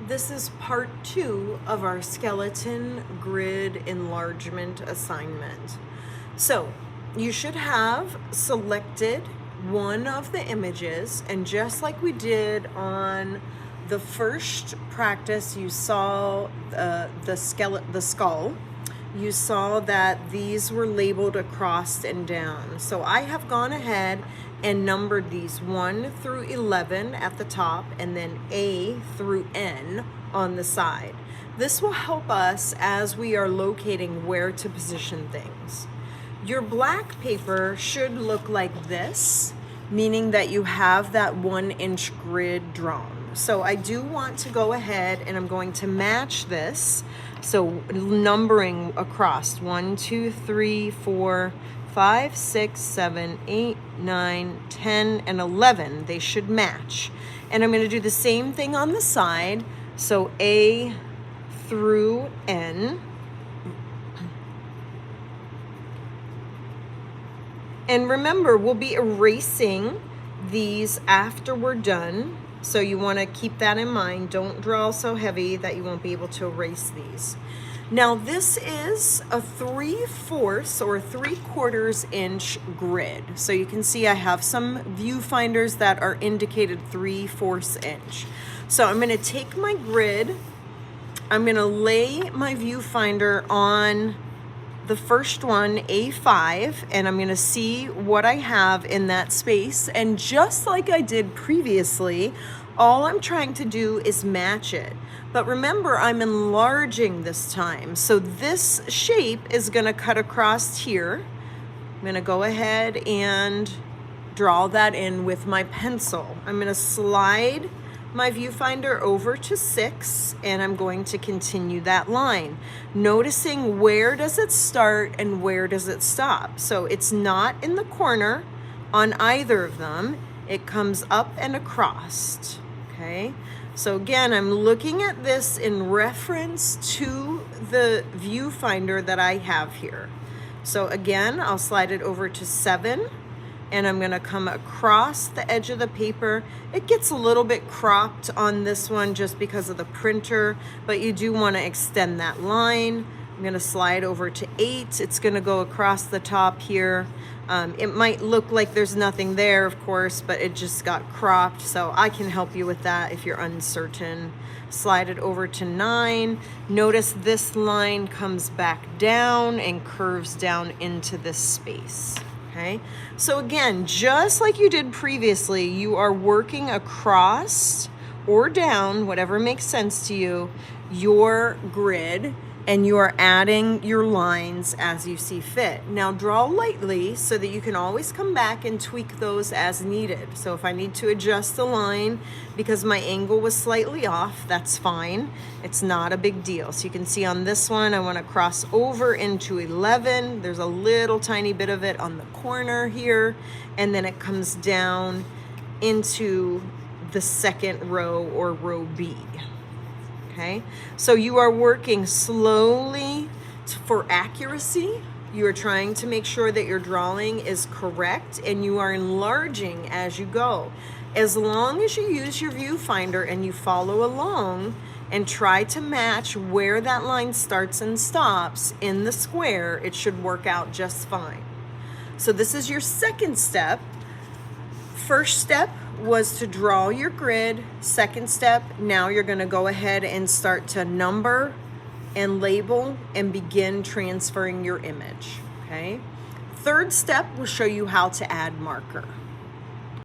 This is part 2 of our skeleton grid enlargement assignment. So you should have selected one of the images, and just like we did on the first practice, you saw the skull. You saw that these were labeled across and down. So I have gone ahead and numbered these 1 through 11 at the top, and then A through N on the side. This will help us as we are locating where to position things. Your black paper should look like this, meaning that you have that 1-inch grid drawn. So I do want to go ahead and I'm going to match this. So numbering across 1, 2, 3, 4, 5, 6, 7, 8, 9, 10, and 11. They should match. And I'm going to do the same thing on the side. So A through N. And remember, we'll be erasing these after we're done. So you want to keep that in mind. Don't draw so heavy that you won't be able to erase these. Now this is a 3/4 or 3/4 inch grid. So you can see I have some viewfinders that are indicated 3/4 inch. So I'm going to take my grid, I'm going to lay my viewfinder on the first one, A5, and I'm going to see what I have in that space. And just like I did previously, all I'm trying to do is match it. But remember, I'm enlarging this time. So this shape is going to cut across here. I'm going to go ahead and draw that in with my pencil. I'm going to slide my viewfinder over to 6, and I'm going to continue that line, noticing where does it start and where does it stop. So it's not in the corner on either of them. It comes up and across. Okay, so again, I'm looking at this in reference to the viewfinder that I have here. So again, I'll slide it over to 7. And I'm going to come across the edge of the paper. It gets a little bit cropped on this one just because of the printer, but you do want to extend that line. I'm going to slide over to 8. It's going to go across the top here. It might look like there's nothing there, of course, but it just got cropped, so I can help you with that if you're uncertain. Slide it over to 9. Notice this line comes back down and curves down into this space. Okay, so again, just like you did previously, you are working across or down, whatever makes sense to you, your grid, and you are adding your lines as you see fit. Now draw lightly so that you can always come back and tweak those as needed. So if I need to adjust the line because my angle was slightly off, that's fine. It's not a big deal. So you can see on this one, I want to cross over into 11. There's a little tiny bit of it on the corner here, and then it comes down into the second row or row B. Okay, so you are working slowly for accuracy. You are trying to make sure that your drawing is correct, and you are enlarging as you go. As long as you use your viewfinder and you follow along and try to match where that line starts and stops in the square, it should work out just fine. So this is your second step. First step was to draw your grid. Second step, now you're going to go ahead and start to number and label and begin transferring your image. Okay. Third step will show you how to add marker.